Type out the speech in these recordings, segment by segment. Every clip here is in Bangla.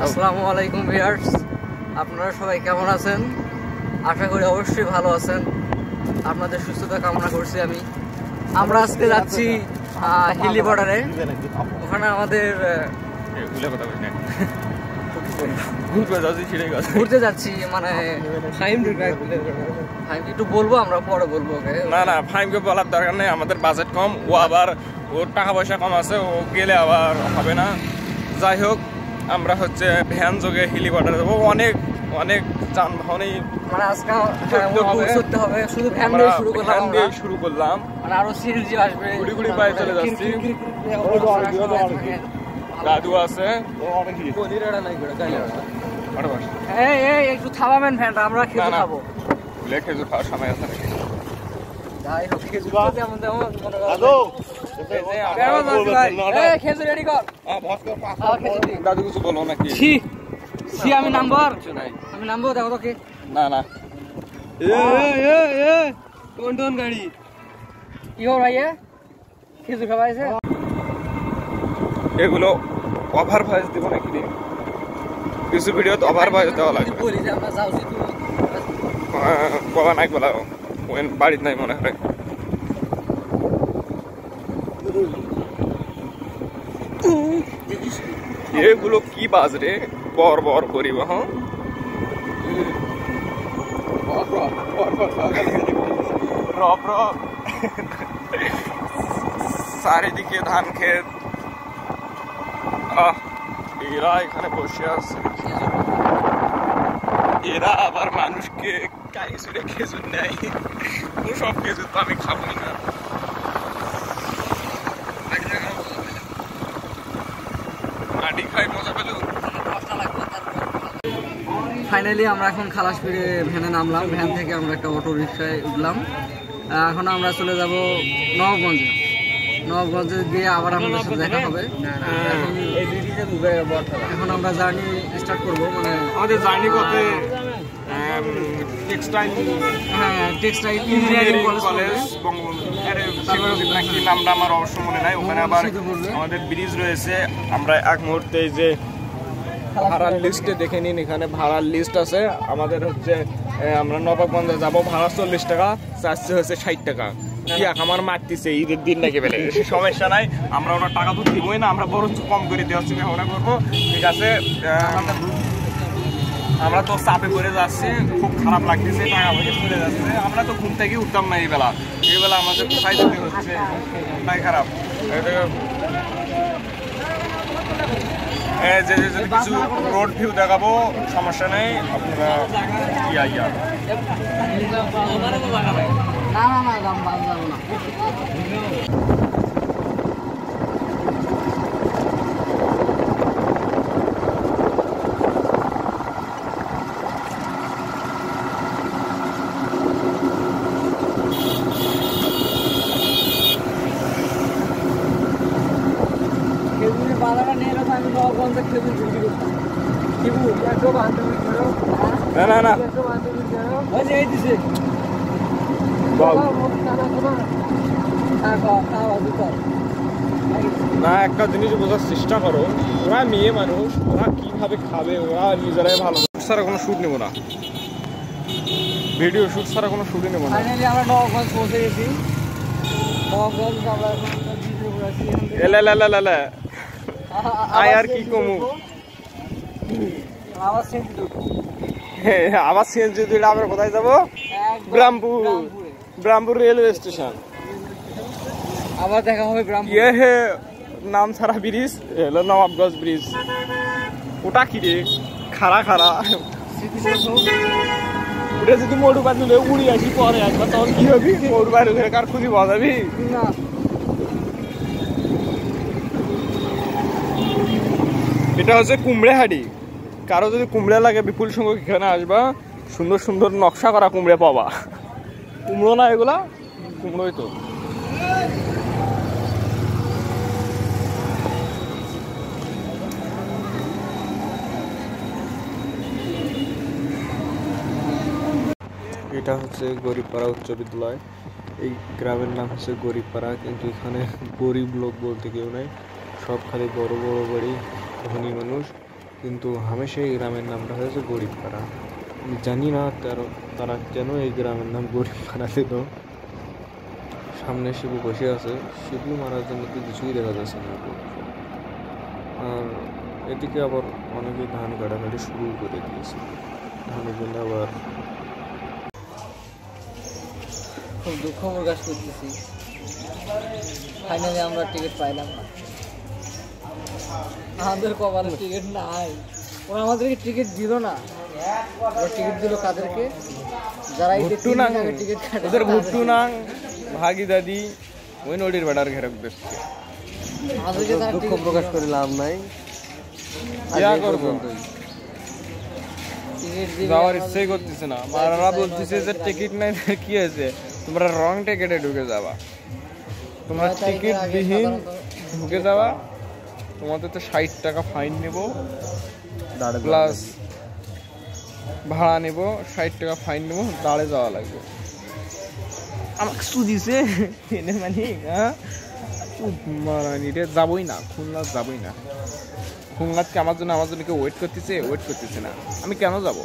আসসালামু আলাইকুম ভিউয়ার্স, আপনারা সবাই কেমন আছেন? আশা করি অবশ্যই ভালো আছেন। আপনাদের সুস্থতা কামনা করছি আমি। আমরা আজকে যাচ্ছি হিলি বর্ডারে। ওখানে আমাদের ঘুরতে যাচ্ছি, মানে একটু বলবো, আমরা পরে বলবো। না না, ফাইমকে বলার দরকার নেই, আমাদের বাজেট কম, ও আবার ওর টাকা পয়সা কম আছে, ও গেলে আবার হবে না। যাই হোক, আমরা হচ্ছে ভ্যান যোগে হিলি বর্ডারে যাবো। অনেক অনেক যানবাহনই মানে আজকে করতে হবে, শুধু ভ্যান দিয়ে শুরু করলাম। মানে আরো সিরিজি আসবে, গুড়ি পায়ে চলে যাচ্ছি। দাদু আছে, একটু থামাবেন ভ্যানটা, আমরা খেতে খাবো। খেজুর খাওয়ার সময় আছে নাকি? যাই হোক, দাদু কিছু বলো নাকি? আমি নামবো, আমি নামবো, দেখো তো কে। না না, কোন গাড়ি কি হো ভাই, খেজুর খাওয়া আছে। এগুলো ওভার ভয়েস দিব নাকি রে? কিছু ভিডিও তো ওভার ভয়েস দেওয়া লাগবে। বাবা নাই বলা, বাড়ির নাই মনে হয়। এগুলো কি বাজ রে, বর বর করিব। হ্যাঁ, চারিদিকে ধান ক্ষেত। এরা এখানে বসে আছে, এরা আবার মানুষকে কাই ছুড়ে খেজুর নেয়। সব খেজুর তো আমি খাবো না। মাটি খাই মজা পেল। ফাইনালি আমরা এখন খালাসপুরে ভ্যানে নামলাম। ভ্যান থেকে আমরা একটা অটো রিক্সায় উঠলাম। এখন আমরা চলে যাব নবাবগঞ্জে। নবাবগঞ্জে গিয়ে আবার আমাদের সাথে দেখা হবে। এখন আমরা জার্নি স্টার্ট করবো। মানে আমাদের জার্নি করতে টেক্সটাইল ইঞ্জিনিয়ারিং কলেজ নামটা আমার অবশ্য মনে নাই। ওখানে আবার আমাদের ব্রিজ রয়েছে। আমরা এক মুহূর্তে যে ভাড়ার লিস্টে দেখে নিন, এখানে ভাড়ার লিস্ট আছে। আমাদের হচ্ছে আমরা নবাবগঞ্জে যাবো, ভাড়া 40 টাকা, চার্জে হচ্ছে 60 টাকা। কি আমার মারতেছে ঈদের দিন নাকি বেলে, সমস্যা নাই, আমরা ওনার টাকা তো দিবই না, আমরা বরঞ্চ কম করে দেওয়ার চিন্তা ভাবনা করবো। ঠিক আছে, আমরা তো চাপে পড়ে যাচ্ছি, খুব খারাপ লাগতেছে, টাকা পয়সা চলে যাচ্ছে। আমরা তো ঘুম থেকে উঠতাম না এই বেলা আমাদের কোথায় যেতে হচ্ছে, তাই খারাপ। যে কিছু রোড ভিউ দেখাবো, সমস্যা নেই, আপনারা ইয়া না না না, একটা জিনিস বোঝার চেষ্টা করো, ওরা মেয়ে মানুষ, ওরা কিভাবে খাবে, ওরা নিজেরাই ভালো। ছাড়া কোনো শুট নেবো না, ভিডিও শুট ছাড়া কোনো শুটই নেবো না। আমরা নবাবগঞ্জ পৌঁছে গেছি। আর কি কমু, আবার সেঞ্চুরি। আমরা কোথায় যাবো? ব্রামপুর রেলওয়ে স্টেশন। আবার দেখা হবে নাম ছাড়া ব্রিজ হলো নবাবগঞ্জ ব্রিজ। ওটা কি রে, খাড়া ওটা যদি মরু বাঁধলে উড়ি আসি পরে একবার, তখন কি হবি? মরু বাড়ি কার খুঁজি বাজাবি না। এটা হচ্ছে কুমড়েহাটি। কারো যদি কুমড়া লাগে, বিপুল সংখ্যক এখানে আসবা, সুন্দর সুন্দর নকশা করা কুমড়ে পাবা। কুমড়ো না এগুলা, কুমড়োই তো। এটা হচ্ছে গরিবপাড়া উচ্চ বিদ্যালয়। এই গ্রামের নাম হচ্ছে গরিবপাড়া, কিন্তু এখানে গরিব লোক বলতে কেউ নাই, সব খালি বড় বড় বাড়ি, ধনী মানুষ। কিন্তু হামেশা এই গ্রামের নামটা হয়েছে গরিবপাড়া। আমি জানি না তারা কেন এই গ্রামের নাম গরিবপাড়া দিল। সামনে শিবু বসে আছে, শিবু মারার জন্য তো কিছুই দেখা যাচ্ছে না। আর এদিকে আবার অনেকে ধান কাটাকাটি শুরু করে দিয়েছে। ধানের জন্য আবার খুব দুঃখ প্রকাশ করতেছি, ফাইনালি আমরা টিকিট পাইলাম না। আমাদের কপালে টিকিট নাই, ওরা আমাদেরকে টিকিট দিল না। ওরা টিকিট দিল কাদেরকে? যারা এই টিকিট কাটে, ওদের ভুট্টু নাং ভাগি দাদি ওই নদীর বেড়ার ঘেরক দেখছে। আমাদেরকে তারা দুঃখ প্রকাশ করে লাভ নাই। যাওয়ার ইচ্ছাই করতেছে না। মারা বলতেছে যে টিকিট নাই, কি হয়েছে, তোমরা রং টিকিটে ঢুকে যাবা, তোমরা টিকিট বিহীন ঢুকে যাওয়া, তোমাদের তো 60 টাকা ফাইন নেব প্লাস ভাড়া নেব, 60 টাকা ফাইন নেব, দাঁড়ে যাওয়া লাগবে। আমাকে সুদিছে এনে মানে মারানি রে, যাবই না খুলনা, যাবই না খুলনাকে। আমার জন্য কেউ ওয়েট করতেছে না। আমি কেন যাব?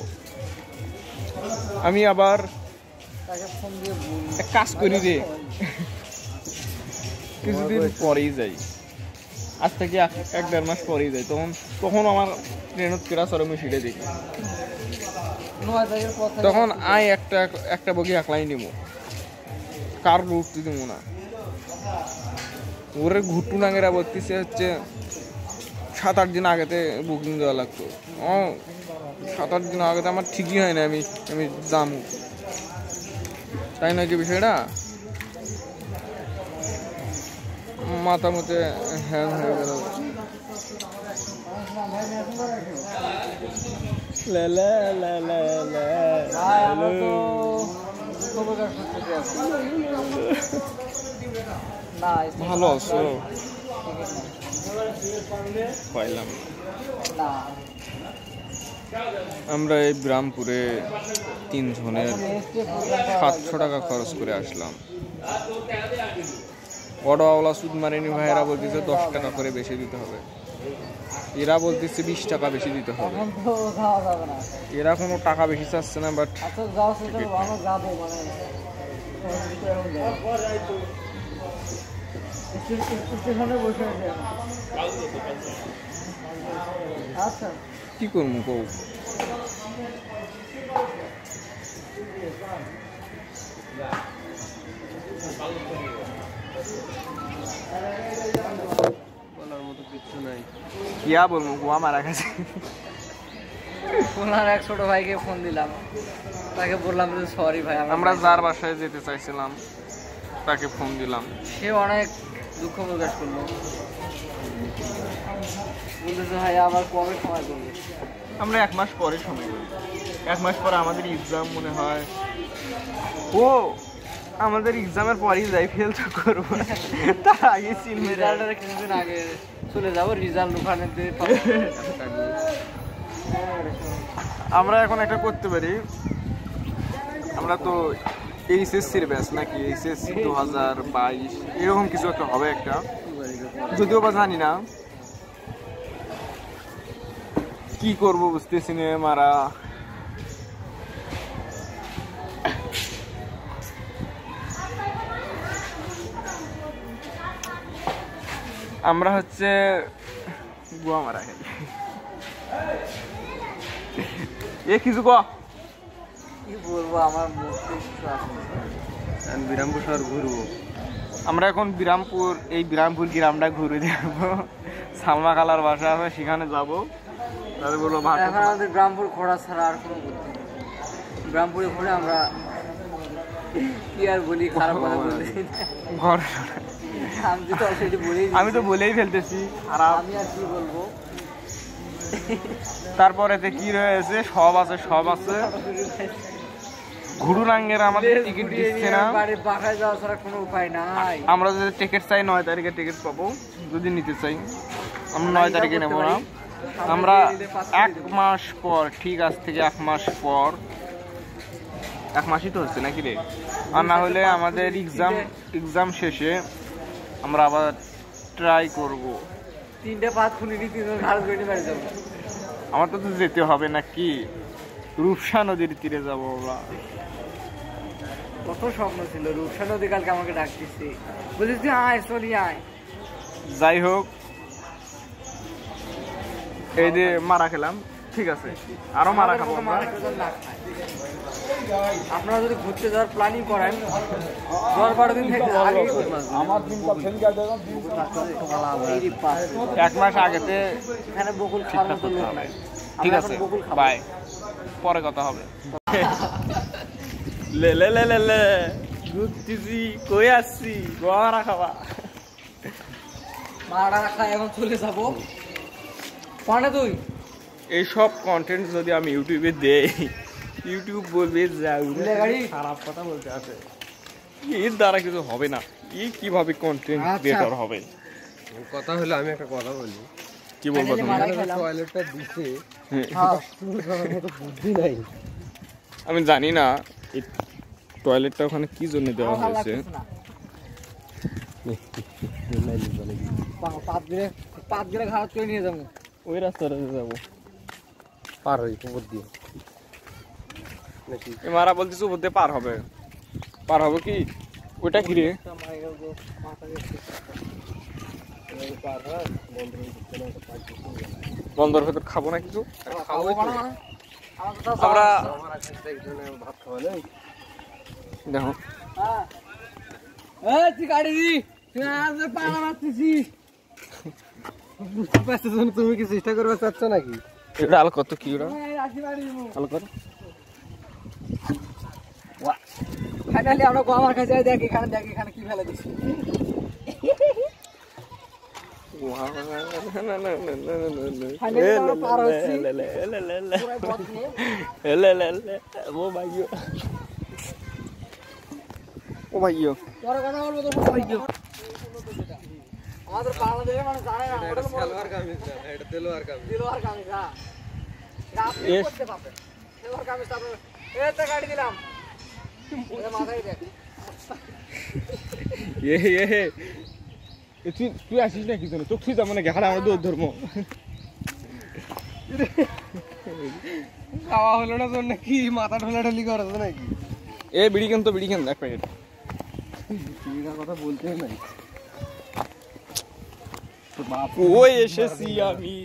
আমি আবার এক কাজ করি রে, কিছুদিন পরেই যাই, আজ থেকে 1-1.5 মাস পরেই যাই। তখন আমার ট্রেনত কেরা সর আমি সিটে দেখি, তখন আয় একটা বগি একলাই নিব, কার উঠতে দিব না। ওরে ঘুট্টু নাঙ্গেরা বলতেছে হচ্ছে 7-8 দিন আগেতে বুকিং দেওয়া লাগতো। 7-8 দিন আগেতে আমার ঠিকই হয় না, আমি যাম, তাই নয় কি বিষয়টা? মাথা মতে হ্যাং হয়ে গেল। ভালো আছো? পাইলাম না। আমরা এই বিরামপুরে 3 জনের 700 টাকা খরচ করে আসলাম। অটোওয়ালা সুদ মারেনি ভাইয়েরা বলতেছে 10 টাকা করে বেশি দিতে হবে, এরা বলতেছে 20 টাকা বেশি দিতে হবে। এরা কোনো টাকা বেশি চাচ্ছে না, বাট কি করবো কৌ? বলার মতো কিছু নাই, কিয়া বলবো, কুয়া মারা গেছে। ওনার এক ছোট ভাইকে ফোন দিলাম, তাকে বললাম যে সরি ভাই, আমরা যার বাসায় যেতে চাইছিলাম তাকে ফোন দিলাম, সে অনেক দুঃখ প্রকাশ করলো, বলতেছে ভাই আবার কবে সময় করবে। আমরা 1 মাস পরে সময় করি, 1 মাস পরে আমাদের এক্সাম মনে হয়। ও আমাদের এক্সামের পরেই যাই, ফেল তো করবো, তার আগে রেজাল্টের কিছুদিন আগে চলে যাবো, রেজাল্ট ওখানে আমরা এখন একটা করতে পারি। আমরা তো এইচএসসির ব্যাচ নাকি, এইচএসসি 2022 এরকম কিছু একটা হবে, একটা যদিও বা জানি না কি করবো, বুঝতেছি না মারা। আমরা হচ্ছে গুয়া মারা খাই। এ কিছু কি বলবো, আমার বিরামপুর শহর ঘুরবো। আমরা এখন বিরামপুর গ্রামটা ঘুরে যাবো। সালমা খালার বাসা আছে, সেখানে যাবো। তাদের বলবো এখন আমাদের বিরামপুর ঘোরা ছাড়া আর কোনো বুদ্ধি নেই। বিরামপুরে ঘুরে আমরা কি আর বলি, খারাপ কথা বলি। আমি তো বলেই ফেলতেছি, আর আমি আর কি বলবো। তারপরে কি রয়েছে, সব আছে ঘুরুরাঙ্গের আমাদের টিকিট দিচ্ছে না। বাসায় যাওয়া ছাড়া কোনো উপায় নাই। আমরা যদি টিকিট চাই 9 তারিখে টিকিট পাবো, যদি নিতে চাই আমরা 9 তারিখে নেবো না। আমরা 1 মাস পর, ঠিক আজ থেকে 1 মাস পর, 1 মাসই তো হচ্ছে নাকি রে, আর না হলে আমাদের এক্সাম শেষে আমরা আবার ট্রাই করবো। 3টে পাত খুলে নিয়ে 3 ঘাড় করে বাড়ি যাবো। আমার তো যেতে হবে নাকি, রূপসা নদীর তীরে যাবো বাবা। কত স্বপ্ন ছিল, রূপসা নদী কালকে আমাকে ডাকতেছে, বলিস তুই আয় চলি আয়। যাই হোক, এই যে মারা খেলাম, ঠিক আছে, আরো মারা খাবো। আপনারা যদি ঘুরতে যাওয়ার প্ল্যানিং করেন 10-12 দিন থেকে আগে এক মাস আগেতে এখানে বকুল খাওয়ার মতো লোক নাই। ঠিক আছে, বাই, পরে কথা হবে। লে লে লে লে লে ঘুরতেছি, কই আসছি, মারা খাওয়া। মারা খায় এখন চলে যাবো পানে তুই। এইসব কন্টেন্ট যদি আমি ইউটিউবে দেই, ইউটিউব বলবে খারাপ কথা বলতে আছে, এর দ্বারা কিছু হবে না। কিভাবে কন্টেন্ট ক্রিয়েটর হবে? কথা হলো, আমি একটা কথা বলি, কি বলবো তুমি? টয়লেটটা দিছে, বুদ্ধি নাই। আমি জানি না এই টয়লেটটা ওখানে কি জন্য দেওয়া হয়েছে। 5 দিনে ঘাট করে নিয়ে যাবো, ওই রাস্তাটা যাবো, পার হই উপর দিয়ে নাকি? মারা বলতেছে উপর দিয়ে পার হবে। পার হবে কি? ওইটা কি রে? বন্দর ভেতর খাবো না কিছু? আমরা ভাত খাওয়া নেই। দেখো, তুই গাড়ি দি, তুই আজ পাড়া মারতেছিস। বুঝতে পারছিস না, তুমি কি চেষ্টা করবে চাচ্ছ নাকি? এটা আল কত কি ওরা আল কত? ফাইনালি আমরা আমার কাছে দেখ, এখানে কি ফেলে দিচ্ছি। ও ভাইও, আমাদের বাংলাদেশের মানুষ জানে না এটা সালোয়ার কামিজ না, এটা তেলোয়ার কামিজ। দিলওয়ার কামিজ। হ্যাঁ, আপনি করতে পারবেন দিলওয়ার কামিজ। তারপরে এতে গাড়ি দিলাম, ওটা মাথায় দেখ। তুই আসিস না কি জন্য? তোকে তুই যাবো নাকি? হারা আমরা দৌড় ধরবো। খাওয়া হলো না তোর নাকি? মাথা ঢোলাঢালি করছো নাকি? এ বিড়ি কেন তো, বিড়ি কেন, এক প্যাকেট। কথা বলতে নাই। ওই এসেছি আমি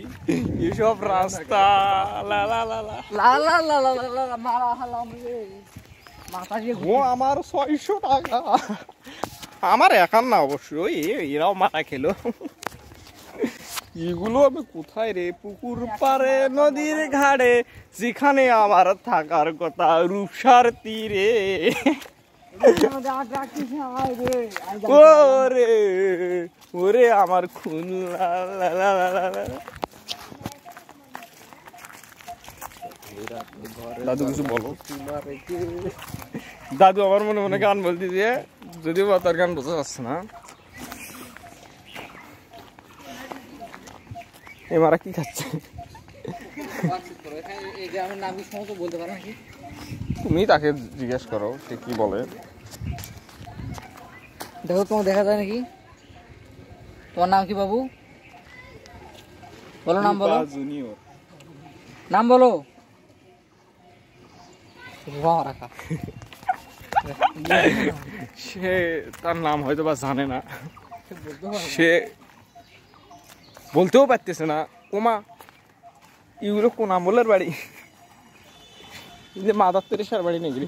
এসব রাস্তা, লা লা লা লা লা লা লা লা লা লা মারা হলাম রে, মাথা দিয়ে ও আমার 600 টাকা। আমার একার না অবশ্যই, এরাও মারা খেলো। এগুলো আমি কোথায় রে? পুকুর পাড়ে, নদীর ঘাড়ে, যেখানে আমার থাকার কথা, রূপসার তীরে। ওরে ওরে আমার খুন, লা লা লা লা লা লা। দাদু কিছু বলো। দাদু আমার মনে মনে গান বলতেছে, যদিও বা তার গান বোঝা যাচ্ছে না। এ মারা কি খাচ্ছে? তুমি তাকে জিজ্ঞেস করো সে কি বলে। দেখো, তোমার দেখা যায় নাকি? তোমার নাম কি বাবু? বলো নাম, বলো জুনিয়র। নাম বলো। সে তার নাম হয়তো বা জানে না, সে বলতেও পারতেছে না। ওমা, এগুলো কোন আমলের বাড়ি? মাদার তেরেসার বাড়ি নাকি?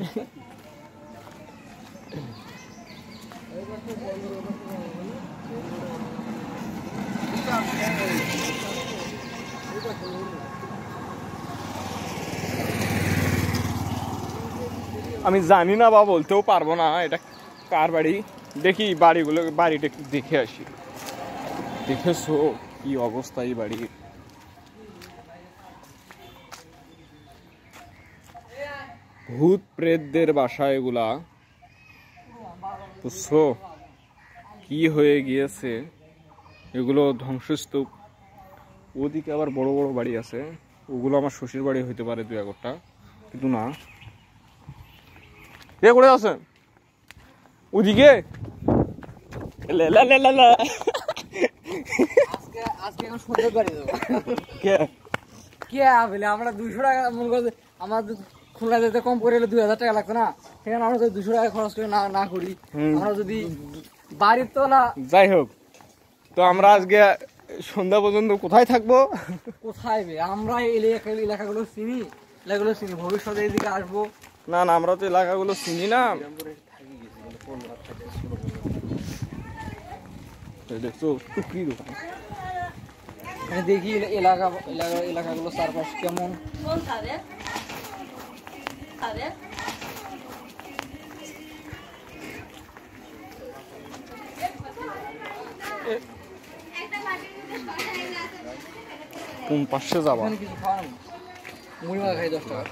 আমি জানি না বা বলতেও পারবো না এটা কার বাড়ি। দেখি বাড়িগুলো, বাড়িটা একটু দেখে আসি। দেখেছো কি অবস্থা এই বাড়ির? ভূত প্রেতদের বাসা এগুলা, বুঝছো কি হয়ে গিয়েছে? এগুলো ধ্বংসস্তূপ। ওদিকে আবার বড় বড় বাড়ি আছে, ওগুলো আমার শ্বশুর বাড়ি হইতে পারে 2-1টা, কিন্তু না। কে করে আছে ওদিকে? আজকে এখন সুন্দর বাড়ি দেবো। কে কে বলে আমরা 200 টাকা মনে করছে আমাদের খুলনা যেতে কম করে হলে 2000 টাকা লাগতো না, সেখানে আমরা যদি 200 টাকা খরচ করে না করি, আমরা যদি বাড়ির তোলা। যাই হোক, তো আমরা আজকে সন্ধ্যা পর্যন্ত কোথায় থাকবো? কোথায় আমরা এলাকাগুলো চিনি, ভবিষ্যতে এদিকে আসবো। না না, আমরা তো এলাকাগুলো চিনি না। দেখছো টুকরি দোকান, দেখি এলাকাগুলো চারপাশ কেমন। কোন পাশে যাবা? কিছু খাওয়া নেই, মুড়ি মাখা খাই 10 টাকা।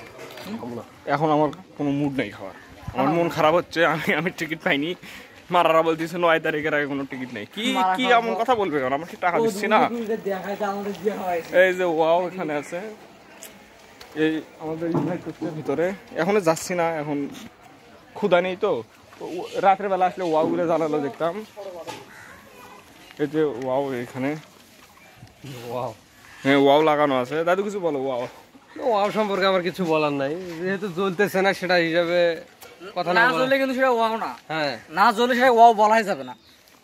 এখন আমার কোনো মুড নেই খাওয়ার, আমার মন খারাপ হচ্ছে। আমি টিকিট পাইনি, মারারা বলতেছে 9 তারিখের আগে কোনো টিকিট নেই। কি কি এমন কথা বলবে? কারণ আমার কি টাকা দিচ্ছি না। এই যে ওয়াও এখানে আছে, এই আমাদের ইউনাইটেডের ভিতরে। এখনো যাচ্ছি না, এখন ক্ষুধা নেই তো। রাতের বেলা আসলে ওয়াও গুলো জ্বালালো দেখতাম। এই যে ওয়াও এখানে, ওয়াও, হ্যাঁ ওয়াও লাগানো আছে। দাদু কিছু বলো ওয়াও। ওয়াও সম্পর্কে আমার কিছু বলার নাই, যেহেতু জ্বলতেছে না সেটা হিসাবে কথা না না জ্বললে কিন্তু সেটা ওয়াও না। হ্যাঁ, না জ্বললে সেটা ওয়াও বলাই যাবে না,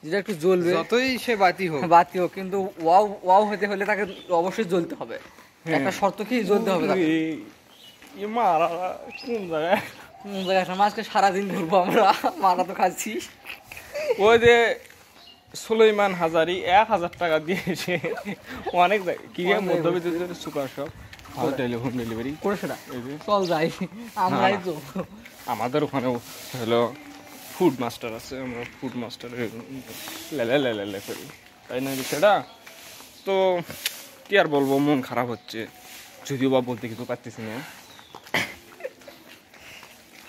যেটা একটু জ্বলবে যতই সে বাতি হোক বাতি হোক, কিন্তু ওয়াও ওয়াও হতে হলে তাকে অবশ্যই জ্বলতে হবে। একটা শর্ত কি, জ্বলতে হবে তাকে। মারা কোন জায়গায়? আজকে সারাদিন ঘুরবো আমরা, মারা তো খাচ্ছি। ওই যে সুলাইমান হাজারি 1000 টাকা দিয়েছে অনেক কি মধ্যবিত্ত সুপার শপ টেলিফোন ডেলিভারি করে সেটা চল যাই আমরাই তো। আমাদের ওখানেও হলো ফুড মাস্টার আছে, আমরা ফুড মাস্টার লেলে করি, তাই না সেটা। তো কি আর বলবো, মন খারাপ হচ্ছে, যদিও বা বলতে কিছু পারতেছি না।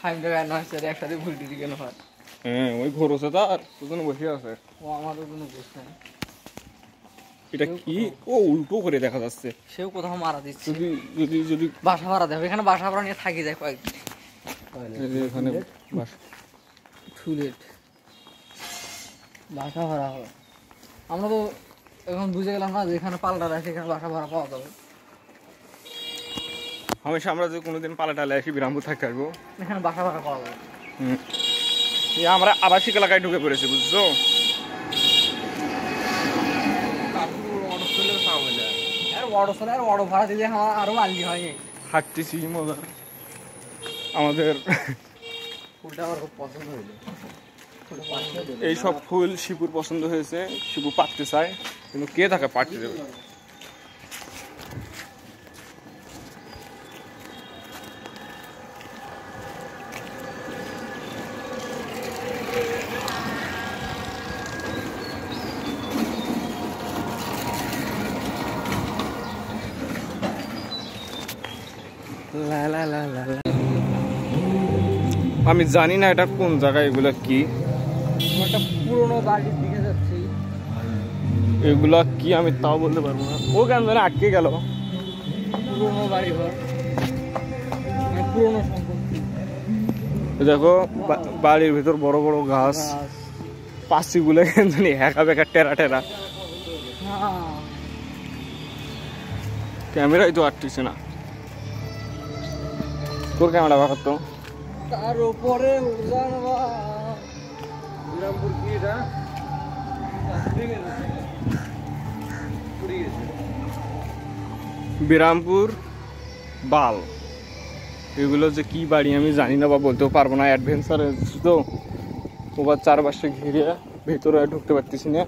5 টাকায় নয় স্যার, একসাথে ভুলটি কেন হয়? হ্যাঁ ওই ঘোরছে তার দুজনে বসে আছে। ও আমাদের কোনো দোষ নাই। এটা কি? ও উল্টো করে দেখা যাচ্ছে, সেও কোথাও মারা দিচ্ছে। যদি যদি যদি বাসা ভাড়া দেবে, এখানে বাসা ভাড়া নিয়ে থাকি যায় কয়েকদিন। এখানে ফুলেট বাসা ভাড়া হয়। আমরা তো এখন বুঝে গেলাম না যে এখানে পাল্টা রাখে এখানে বাসা ভাড়া পাওয়া যাবে। হামেশা আমরা যদি কোনোদিন পালাটালে আসি বিরামপুর থাকতে আসবো, এখানে বাসা ভাড়া পাওয়া যাবে। আমরা আবাসিক এলাকায় ঢুকে পড়েছি, বুঝছো? অটো ভাড়া দিলে আরো মাল্লি হয়। হাঁটতেছি মজা। আমাদের ফুলটা আমার খুব পছন্দ হইলো। এই সব ফুল শিপুর পছন্দ হয়েছে, শিপু পাততে চায়, কিন্তু কে তাকে পাততে দেবে? আমি জানি না এটা কোন জায়গায়, এগুলা কি? একটা পুরোনো বাড়ির দিকে যাচ্ছি। এগুলা কি আমি তাও বলতে পারবো না। ও কেন জানে আটকে গেল। পুরোনো বাড়ি ঘর, পুরোনো সম্পত্তি। দেখো বাড়ির ভিতর বড় বড় গাছ, পাশি গুলো কেন জানি একা বেকা টেরা টেরা। ক্যামেরাই তো আটটিছে না। তোর ক্যামেরা বাবার তো তার উপরে বিরামপুর বাল, এগুলো যে কি বাড়ি আমি জানি না বা বলতেও পারবো না। অ্যাডভেঞ্চার তো ওবার চারপাশে ঘিরে ভেতরে ঢুকতে পারতেছি না।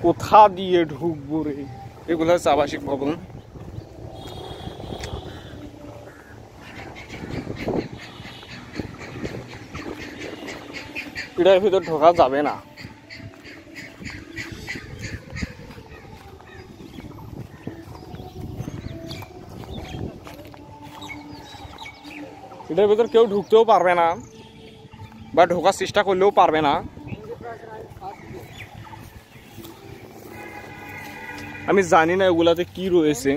কোথা দিয়ে ঢুকবো রে? এগুলো হচ্ছে আবাসিক ভবন। এটার ভিতর ঢোকা যাবে না। এটার ভিতর কেউ ঢুকতেও পারবে না বা ঢোকার চেষ্টা করলেও পারবে না। আমি জানি না এগুলাতে কি রয়েছে।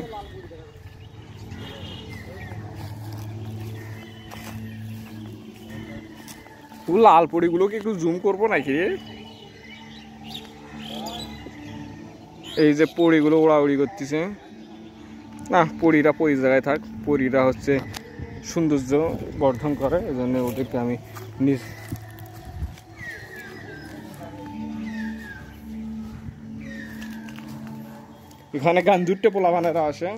লাল পরিগুলোকে একটু জুম করবো নাকি? এই যে পরিগুলো উড়াউড়ি করতেছে না, পরীরা পরি জায়গায় থাক, পরীরা হচ্ছে সৌন্দর্য বর্ধন করে, এই জন্য ওদেরকে আমি নিজ এখানে গান দুটো পোলাবানেরা আসে।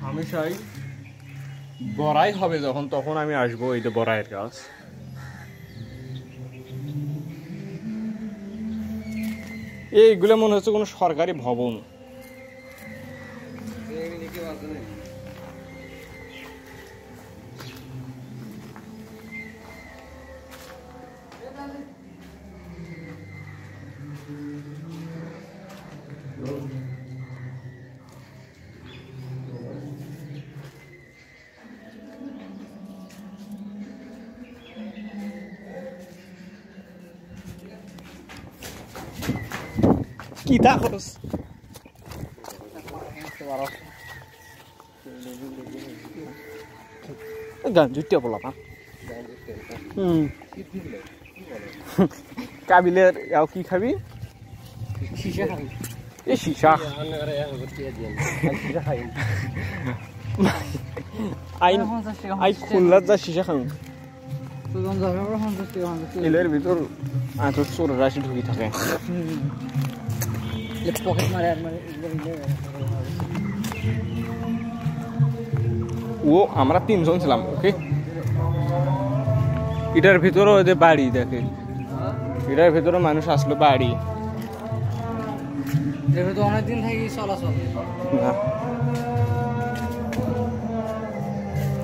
হামেশাই বড়াই হবে যখন, তখন আমি আসবো এই যে বড়াইয়ের গাছ। এইগুলো মনে হচ্ছে কোনো সরকারি ভবন। কি দেখোস গান জুটিয়া বলা কাবিলের ইয়াও কি খাবি? এই সীসা আই খুলনার যা সীসা খাবি এলের ভিতর চোর রাশি ঢুকি থাকে। ও আমরা 3 জন ছিলাম। ওকে, এটার ভিতরে ওই যে বাড়ি দেখে, এটার ভিতরে মানুষ আসলো বাড়ি। অনেকদিন থেকে চলাচল না,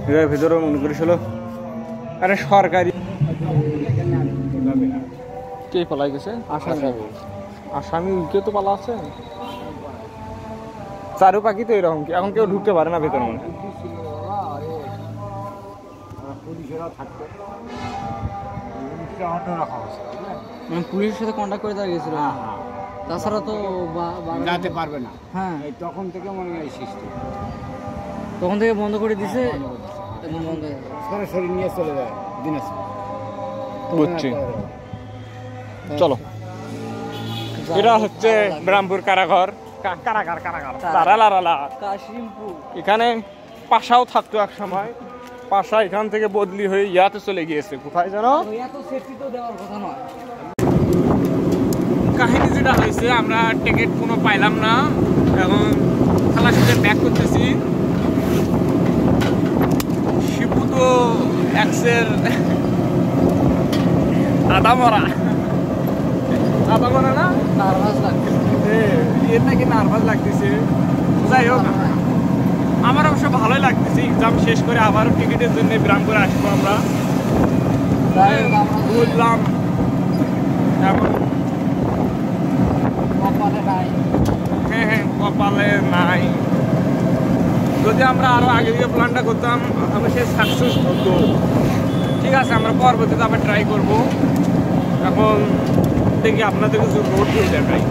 এটার ভিতরে মনে করেছিল আরে সরকারি কে পালাই গেছে? আসামি উইকে তো পালা আছে। চারু পাখি তো এরকম, এখন কেউ ঢুকতে পারে না ভেতরে। মানে পুলিশের সাথে কন্ট্যাক্ট করে দেওয়া গেছিল, তাছাড়া তো যেতে পারবে না। হ্যাঁ, তখন থেকে মনে হয় সিস্টেম, তখন থেকে বন্ধ করে দিছে, একদম বন্ধ হয়ে গেছে। সরাসরি নিয়ে চলে যায় দিনাজপুর। বুঝছি, চলো। এটা হচ্ছে ব্রাহ্মপুর কারাগার। কারাগার কারাগার তারালারালা কাশিমপুর। এখানে পাশাও থাকতো এক সময়, পাশা এখান থেকে বদলি হয়ে ইয়াতে চলে গিয়েছে। কোথায় জানো? এত সেফটি তো দেওয়ার কথা নয়। কাহিনী যেটা হয়েছে, আমরা টিকিট কোনো পাইলাম না, এখন খালার সাথে ব্যাক করতেছি। শিবু তো এক্সের আদামরা না, নার্ভাস লাগছে, এর নাকি নার্ভাস লাগতেছে। যাই হোক, আমার অবশ্য ভালোই লাগতেছে। এক্সাম শেষ করে আবারও টিকিটের জন্য ব্রাহ্মপুরে আসবো আমরা। বুঝলাম এখন কপালে নাই। হ্যাঁ, কপালে নাই। যদি আমরা আরো আগে দিয়ে প্ল্যানটা করতাম, আমি সে সাকসেস হতো। ঠিক আছে, আমরা পরবর্তীতে আবার ট্রাই করব। এখন দেখি আপনাদের কিছু রোড দিয়ে দেখাই,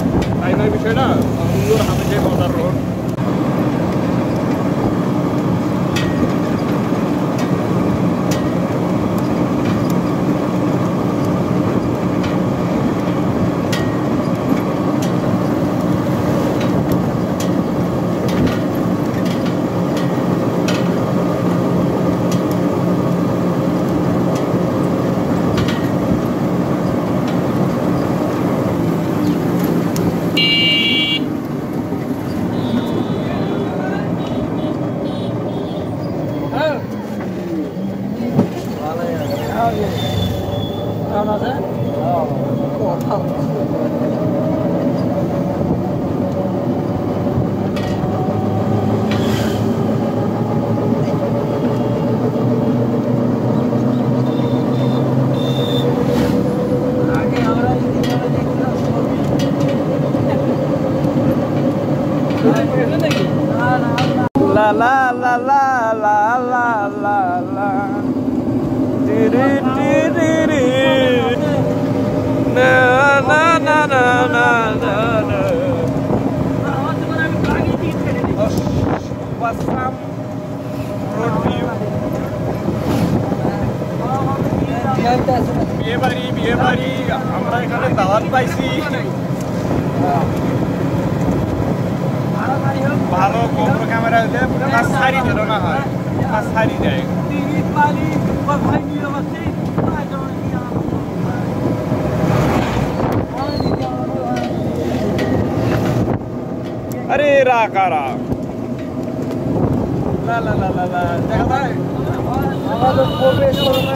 তাই নয় বিষয়টা? সুন্দর হামেশাই মজার road. la la la la la la tree tree রি। না না না না না না না। Wassam road view. বিয়ে বাড়ি আমরা এখানে দাওয়াত পাইছি। ভালো গোপ্রো ক্যামেরা হলে কাজ সারি দিল না হয়, কাজ সারি দেয়। আরে রা কারা লা লা লা লা লা দেখা যায় আমাদের প্রবেশ করবে